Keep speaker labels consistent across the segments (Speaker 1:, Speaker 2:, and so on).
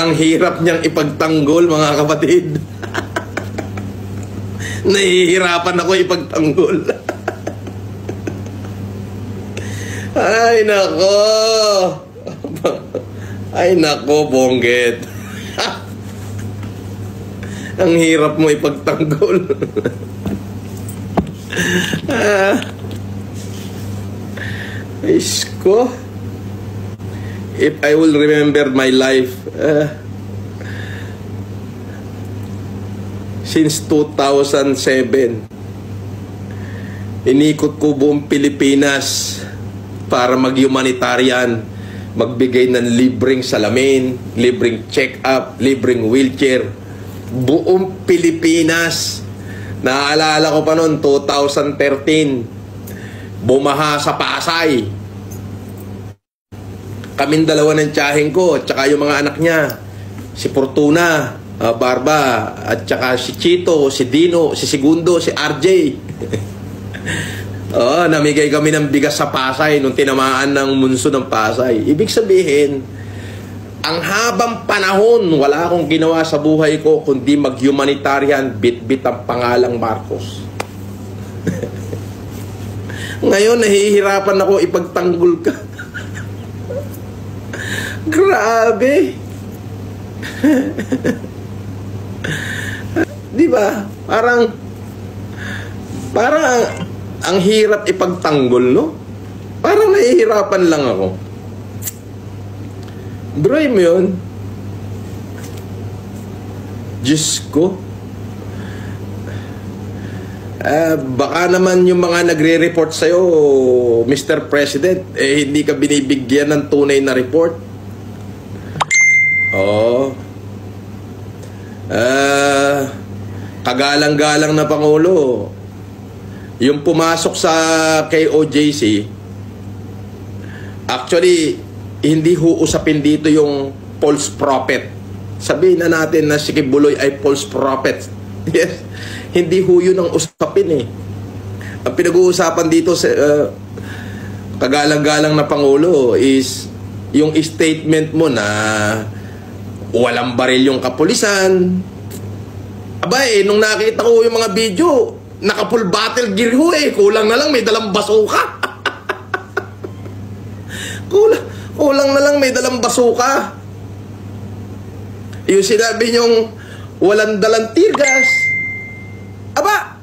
Speaker 1: Ang hirap niyang ipagtanggol, mga kapatid. Nahihirapan ako ipagtanggol. Ay, nako. Ay, nako, Bonggit. Ang hirap mo ipagtanggol. Isko. If I will remember my life, since 2007, inikot ko buong Pilipinas para mag-humanitarian, magbigay ng libreng salamin, libreng check-up, libreng wheelchair. Buong Pilipinas. Naaalala ko pa noon, 2013, bumaha sa Pasay. Kaming dalawa ng tiyaheng ko at saka yung mga anak niya, si Fortuna, Barba, at saka si Chito, si Dino, si Segundo, si RJ. Namigay kami ng bigas sa Pasay nung tinamaan ng munso ng Pasay. Ibig sabihin, ang habang panahon, wala akong ginawa sa buhay ko kundi mag-humanitarian, bit-bit ang pangalang Marcos. Ngayon, nahihirapan ako ipagtanggol ka. Grabe. Di ba? Parang ang hirap ipagtanggol, no? Parang nahihirapan lang ako. Bro, mo yun? Diyos ko. Baka naman yung mga nagre-report sa'yo, Mr. President, hindi ka binibigyan ng tunay na report. Kagalang-galang na Pangulo, yung pumasok sa KOJC, actually, hindi usapin dito yung false prophet. Sabihin na natin na si Kibuloy ay false prophet. Yes. Hindi yun ang usapin eh. Ang pinag-uusapan dito sa kagalang-galang na Pangulo is yung statement mo na walang baril yung kapulisan. Abay, nung nakita ko yung mga video, naka-full battle gear ho eh. Kulang na lang may dalang basuka. Kulang na lang may dalang basuka. Yung sinabi nyong walang dalang tear gas. Aba,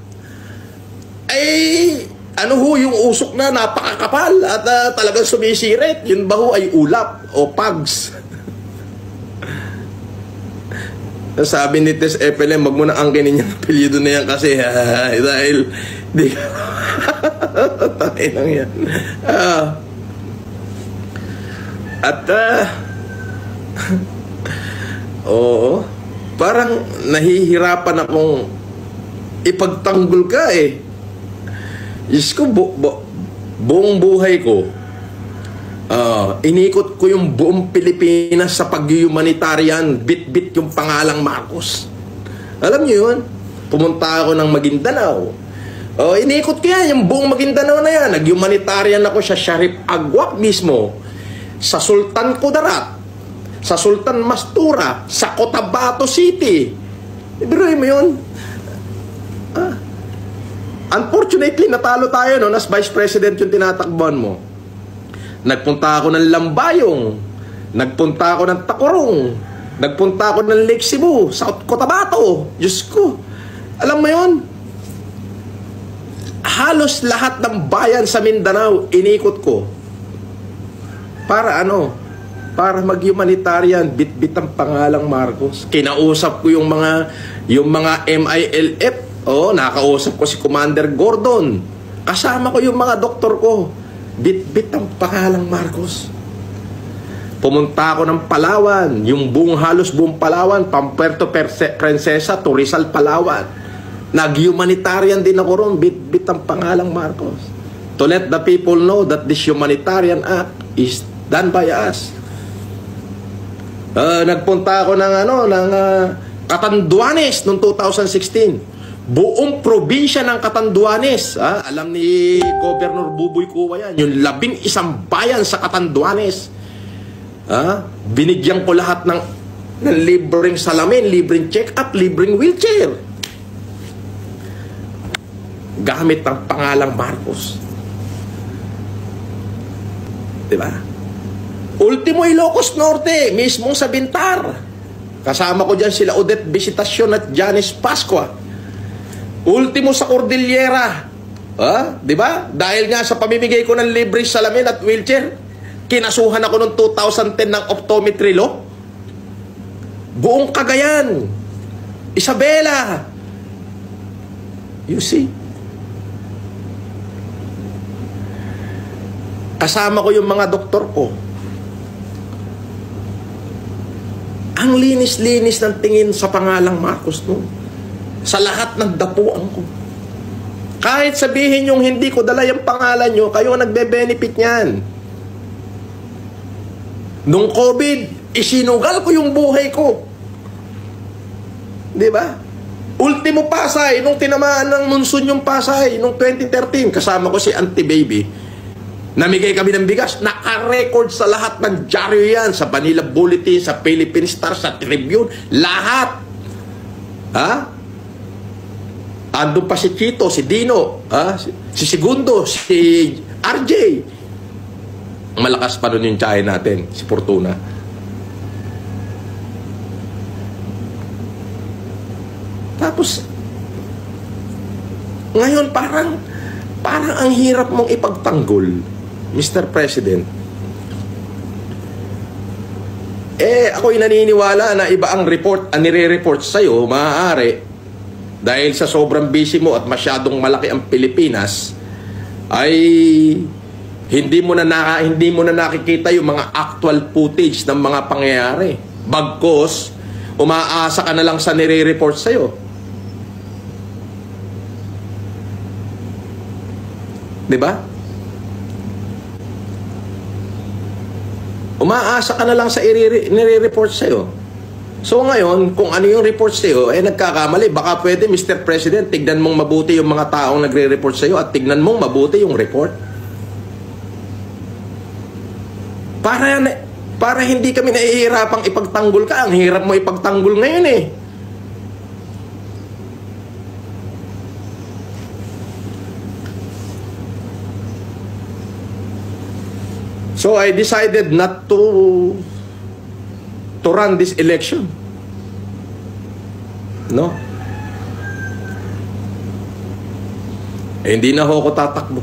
Speaker 1: ay ano ho yung usok na napakakapal at talagang sumisirit. Yun ba ho ay ulap o pugs? Sabi ni Tess Epelem, wag mo na angkinin yung apelyido na yan kasi dahil di ka tayo lang yan. Oo, parang nahihirapan akong ipagtanggol ka eh. Diyos ko, buong buhay ko, inikot ko yung buong Pilipinas sa pag-humanitarian, bit-bit yung pangalang Marcos. Alam niyo yun? Pumunta ako ng Maguindanao. Inikot ko yan, yung buong Maguindanao na yan. Nag-humanitarian ako sa Sharif Agwak mismo, sa Sultan Kudarat, sa Sultan Mastura, sa Cotabato City. Ibiruin mo yun? Unfortunately, natalo tayo no, as Vice President yung tinatakbuhan mo. Nagpunta ako ng Lambayong, nagpunta ako ng Tacorong, nagpunta ako ng Lake Cebu, South Cotabato. Diyos ko, alam mo yun? Halos lahat ng bayan sa Mindanao, inikot ko. Para ano? Para mag-humanitarian, bit-bit ang pangalang Marcos. Kinausap ko yung mga MILF. Nakausap ko si Commander Gordon. Kasama ko yung mga doktor ko. Bit-bit ang pangalang Marcos. Pumunta ako ng Palawan. Yung halos buong Palawan, Puerto Princesa to Rizal, Palawan. Nag-humanitarian din ako ron. Bit-bit ang pangalang Marcos. To let the people know that this humanitarian act is done by us. Nagpunta ako ng Catanduanes noong 2016. Buong probinsya ng Catanduanes, alam ni Governor Buboy Cuwa yan, yung 11 bayan sa Catanduanes, binigyan ko lahat ng ng libreng salamin, libreng check-up, libreng wheelchair. Gamit ang pangalang Marcos. Diba? Ultimo Ilocos Norte, mismong sa Bintar. Kasama ko dyan sila Odette Visitacion at Janice Pascua. Ultimo sa Cordillera. Diba? Dahil nga sa pamimigay ko ng libreng salamin at wheelchair, kinasuhan ako noong 2010 ng optometry law. Buong Cagayan, Isabela. You see? Kasama ko yung mga doktor ko. Ang linis-linis ng tingin sa pangalang Marcos noon. Sa lahat ng dapuan ko. Kahit sabihin yung hindi ko dala yung pangalan nyo, kayo ang nagbe-benefit niyan. Nung COVID, isinugal ko yung buhay ko. Di ba? Ultimo Pasay, nung tinamaan ng monsoon yung Pasay, nung 2013, kasama ko si Auntie Baby. Namigay kami ng bigas. Naka-record sa lahat ng dyaryo yan. Sa Manila Bulletin, sa Philippine Star, sa Tribune. Lahat. Andun pa si Chito, si Dino, si Segundo, si RJ. Malakas pa nun yung tsahe natin, si Fortuna. Tapos, ngayon parang ang hirap mong ipagtanggol, Mr. President. Ako'y naniniwala na iba ang report, ang nire-report sa'yo, maaari, dahil sa sobrang busy mo at masyadong malaki ang Pilipinas, ay hindi mo na nakikita yung mga actual footage ng mga pangyayari. Bagkos, umaasa ka na lang sa nire-report sa'yo. Diba? Umaasa ka na lang sa nire-report sa'yo. So ngayon, kung ano yung report sa'yo, nagkakamali. Baka pwede, Mr. President, tignan mong mabuti yung mga taong nagre-report sa'yo at tignan mong mabuti yung report. Para hindi kami nahihirapang ipagtanggol ka. Ang hirap mo ipagtanggol ngayon eh. So I decided not to run this election. No? Hindi na ako tatakbo.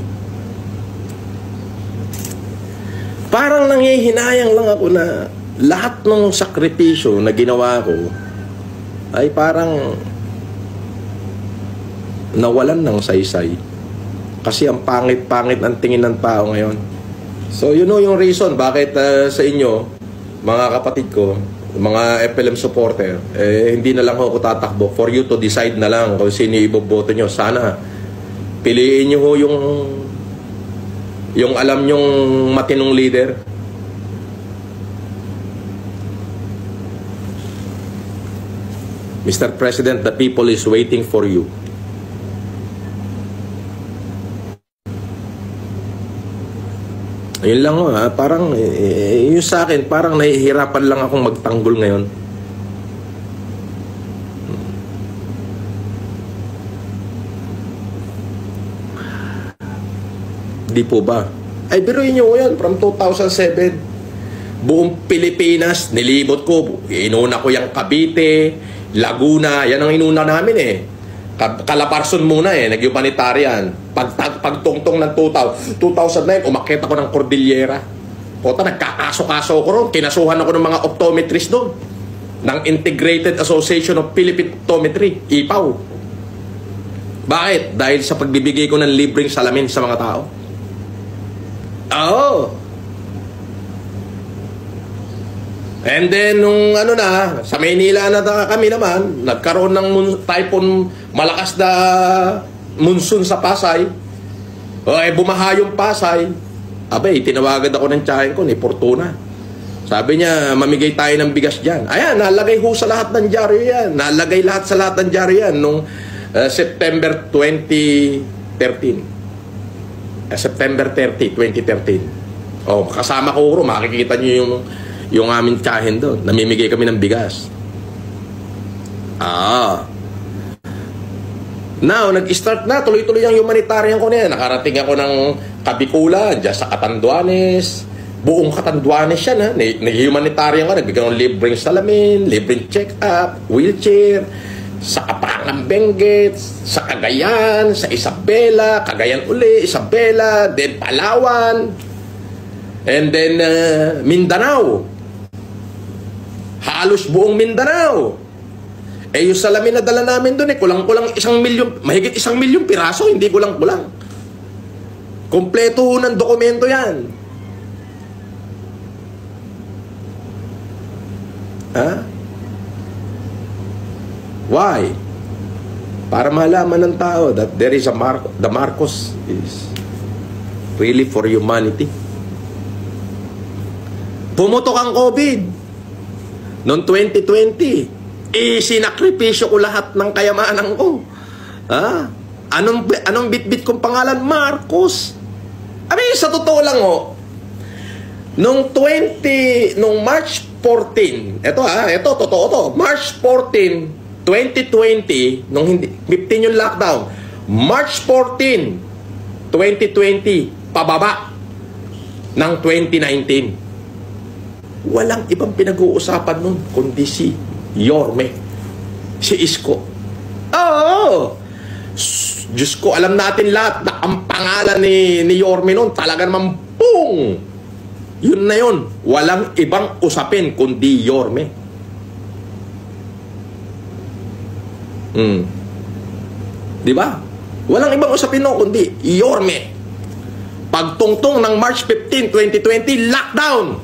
Speaker 1: Parang nanghihinayang lang ako na lahat ng sakripisyo na ginawa ko ay parang nawalan ng saysay. Kasi ang pangit-pangit ang tingin ng tao ngayon. So you know yung reason bakit sa inyo, mga kapatid ko, mga FLM supporter, hindi na lang ako tatakbo. For you to decide na lang kung sino iboboto nyo. Sana piliin nyo yung alam nyong matinong leader. Mr. President, the people is waiting for you. Ayun lang parang yung sa akin, parang nahihirapan lang akong magtanggol ngayon. Di po ba? Ay, biruin nyo yan, from 2007, buong Pilipinas, nilibot ko. Inuna ko yung Cavite, Laguna, yan ang inuna namin eh. Calabarzon muna eh, nag-humanitarian. Pagtungtong ng 2009, umakyat ako ng Cordillera. Kota, nagkakaso-kaso ko ron. Kinasuhan ako ng mga optometrist doon. Ng Integrated Association of Philippine Optometry, IPAO. Bakit? Dahil sa pagbibigay ko ng libreng salamin sa mga tao. Oo. And then, nung sa Maynila na kami naman, nagkaroon ng typhoon, malakas na monsoon sa Pasay. Bumaha yung Pasay. Abay, tinawagan ako ng tiyahin ko, ni Fortuna. Sabi niya, mamigay tayo ng bigas dyan. Ayan, nalagay ho sa lahat ng dyaryo yan. Nalagay lahat sa lahat ng dyaryo yan nung September 2013. September 30, 2013. Kasama ko ro, makikita niyo yung aming tsahin doon. Namimigay kami ng bigas. Now, nag-start na, tuloy-tuloy ang humanitarian ko na yan. Nakarating ako ng Kabikulan, dyan sa Catanduanes. Buong Catanduanes yan, ha. Nag-humanitarian ka, nagbigay ng libreng salamin, libreng check-up, wheelchair, sa Kapangang Benguet, sa Cagayan, sa Isabela, Cagayan uli, Isabela, then Palawan, and then Mindanao. Halos buong Mindanao. Eh, yung salamin na dala namin doon, kulang-kulang 1 milyon, mahigit 1 milyon piraso, hindi kulang-kulang. Kompleto ng dokumento yan. Ha? Why? Para malaman ng tao that there is a the Marcos is really for humanity. Pumutok ang COVID noong 2020. Isinakripisyo ko lahat ng kayamanan ko. Ha? Anong bit-bit kong pangalan? Marcos. Sa totoo lang nung March 14, ito totoo to. March 14, 2020, nung 15 yung lockdown. March 14, 2020, pababa ng 2019. Walang ibang pinag-uusapan nun kundi si Yorme, si Isko. Diyos ko, alam natin lahat na ang pangalan ni Yorme nun talaga naman boom! Yun na yun. Walang ibang usapin kundi Yorme. Di ba? Walang ibang usapin nun kundi Yorme. Pagtungtong ng March 15, 2020, lockdown.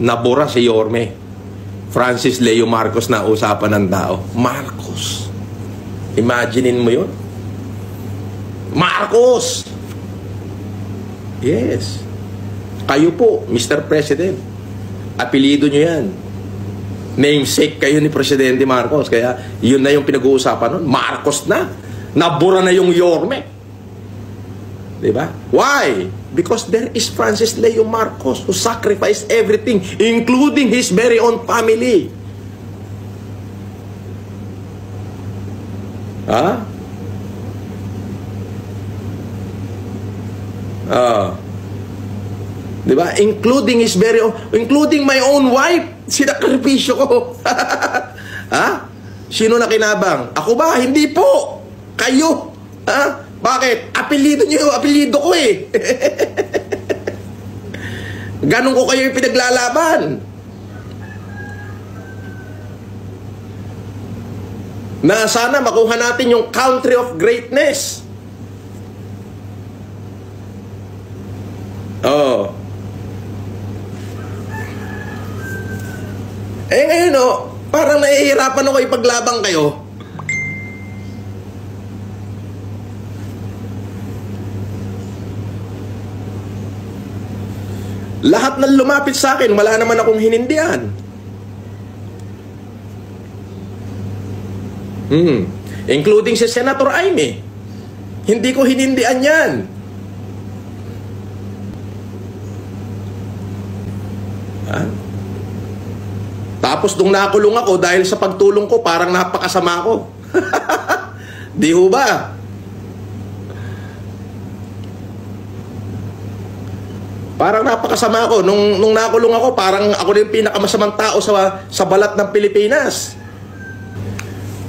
Speaker 1: Nabura si Yorme. Francis Leo Marcos na usapan ng tao. Marcos. Imaginein mo yun? Marcos! Yes. Kayo po, Mr. President. Apelido nyo yan. Namesake kayo ni Presidente Marcos. Kaya yun na yung pinag-uusapan nun. Marcos na. Nabura na yung Yorme. Diba? Why? Because there is Francis Leo Marcos who sacrificed everything, including his very own family. Diba? Including his very own, including my own wife, sinakripisyo ko. Sino na kinabang? Ako ba? Hindi po. Kayo. Bakit? Apelido nyo yung apelido ko eh. Ganon ko kayo yung pinaglalaban. Na sana makuha natin yung country of greatness. Ngayon parang nahihirapan ako ipaglabang kayo. Lahat ng lumapit sa akin, wala naman akong hinindihan. Including si Senator Aimee. Hindi ko hinindihan yan. Tapos nung nakulong ako dahil sa pagtulong ko, parang napakasama ko. Di ho ba? Parang napakasama ako. Nung nakulong ako, parang ako na yung pinakamasamang tao sa balat ng Pilipinas.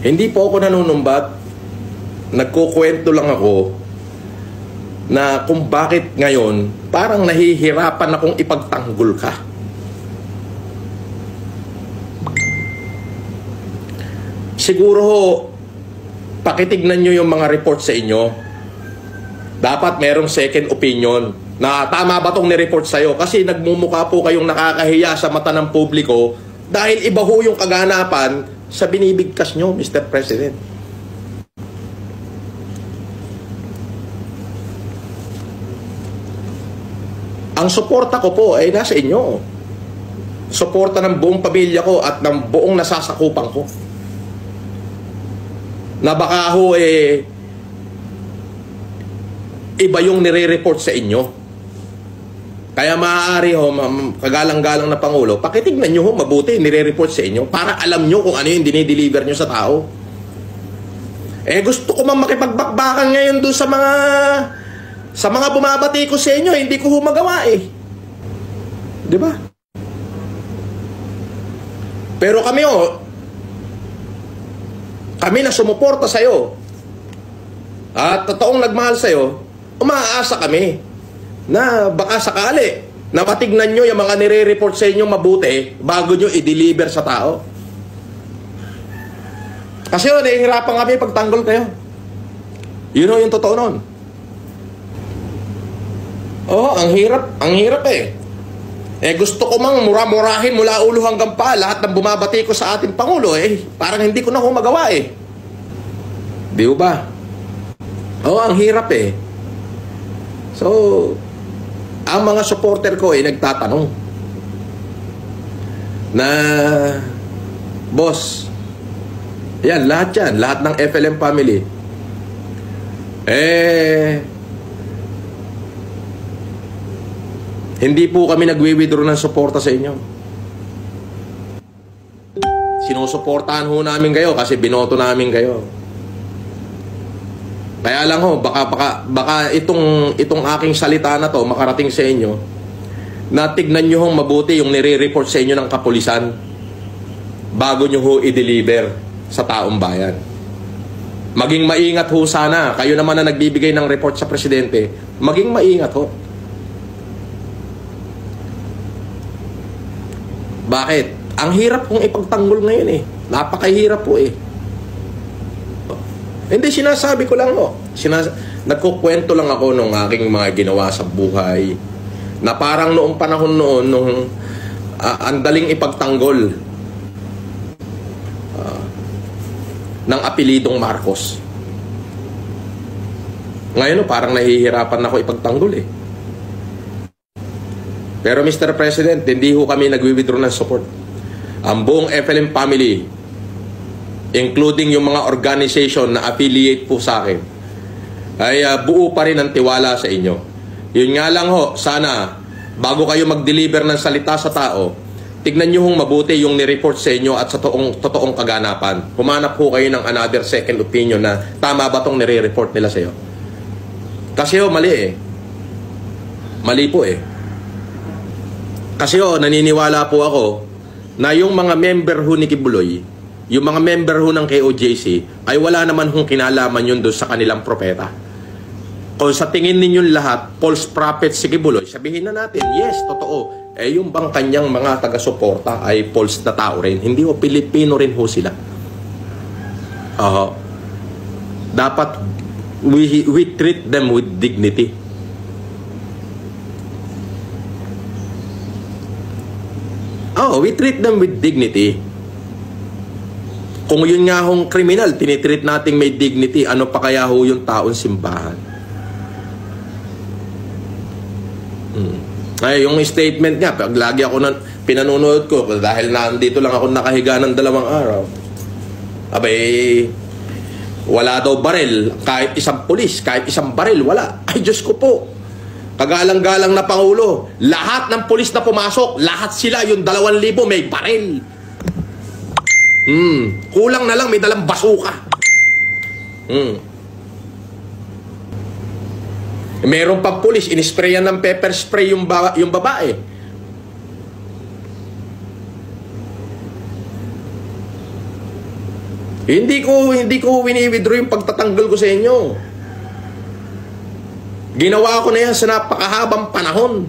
Speaker 1: Hindi po ako nanunumbat. Nagkukwento lang ako na kung bakit ngayon parang nahihirapan akong ipagtanggol ka. Siguro pakitignan nyo yung mga report sa inyo. Dapat merong second opinion na tama ba itong nireport sa'yo? Kasi nagmumukha po kayong nakakahiya sa mata ng publiko dahil iba ho yung kaganapan sa binibigkas nyo, Mr. President. Ang suporta ko po ay nasa inyo. Suporta ng buong pamilya ko at ng buong nasasakupan ko. Na baka ho iba yung nire-report sa inyo. Kaya maaari ho, kagalang-galang na Pangulo, pakitignan nyo ho mabuti, nire-report sa inyo para alam nyo kung ano yung dinideliver nyo sa tao. Eh gusto ko mang makipagbakbakan ngayon doon sa mga bumabati ko sa inyo, hindi ko ho magawa eh. Di ba? Pero kami ho, kami na sumuporta sa'yo at totoong nagmahal sa'yo, umaasa kami na baka sakali na patignan nyo yung mga nire-report sa inyo mabuti bago nyo i-deliver sa tao. Kasi yun, nahihirapan kami pagtanggol kayo. Yun yung totoo nun. Oo, ang hirap eh. Eh gusto ko mang mura-murahin mula ulo hanggang pa lahat ng bumabati ko sa ating Pangulo eh. Parang hindi ko na ho magawa eh. Di ba? Oo, ang hirap eh. So, ang mga supporter ko ay nagtatanong na, boss, yan, lahat ng FLM family, hindi po kami nagwi-withdraw ng suporta sa inyo. Sinusuportahan ho namin kayo kasi binoto namin kayo. Kaya lang ho, baka itong aking salita na to makarating sa inyo na tignan nyo hong mabuti yung nire-report sa inyo ng kapulisan bago nyo ho i-deliver sa taong bayan. Maging maingat ho sana. Kayo naman na nagbibigay ng report sa presidente, maging maingat ho. Bakit? Ang hirap kong ipagtanggol ngayon eh. Napakahirap po eh. Hindi, sinasabi ko lang ho. Nagkukwento lang ako nung aking mga ginawa sa buhay na parang noong panahon noon nung ang daling ipagtanggol ng apelidong Marcos. Ngayon parang nahihirapan ako ipagtanggol eh. Pero Mr. President, hindi ho kami nagwi-withdraw ng support. Ang buong FLM family, including yung mga organization na affiliate po sa akin, ay buo pa rin ang tiwala sa inyo. Yun nga lang ho, sana bago kayo mag-deliver ng salita sa tao, tignan nyo hong mabuti yung nireport sa inyo at sa totoong kaganapan. Humanap po kayo ng another second opinion na tama ba itong nire-report nila sa iyo. Kasi ho, mali eh. Mali po eh. Kasi ho, naniniwala po ako na yung mga member ho ni Kibuloy, yung mga member ho ng KOJC, ay wala naman hong kinalaman yun doon sa kanilang propeta. Kung sa tingin ninyong lahat, false prophet si Kibuloy, sabihin na natin, yes, totoo. Eh yung bang kanyang mga taga-suporta ay false na tao rin? Hindi ho, Pilipino rin ho sila. Dapat we treat them with dignity. We treat them with dignity. Kung yun nga hong kriminal, tinitreat nating may dignity, ano pa kaya ho yung taon simbahan? Ay, yung statement niya, pag lagi ako pinanunood ko, dahil nandito lang ako nakahiga ng 2 araw, abay, wala daw baril, kahit isang pulis, kahit isang baril, wala. Ay, Diyos ko po. Kagalang-galang na Pangulo, lahat ng pulis na pumasok, lahat sila, yung 2,000 may baril. Kulang na lang, may dalang basuka. Meron pang pulis, inisprayan ng pepper spray yung babae. Hindi ko wini-withdraw yung pagtatanggol ko sa inyo. Ginawa ko na yan sa napakahabang panahon.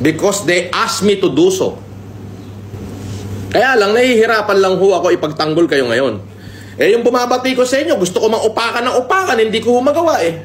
Speaker 1: Because they asked me to do so. Kaya lang, nahihirapan lang ho ako ipagtanggol kayo ngayon. Eh, yung bumabati ko sa inyo, gusto ko mang upakan ng upakan, hindi ko magawa eh.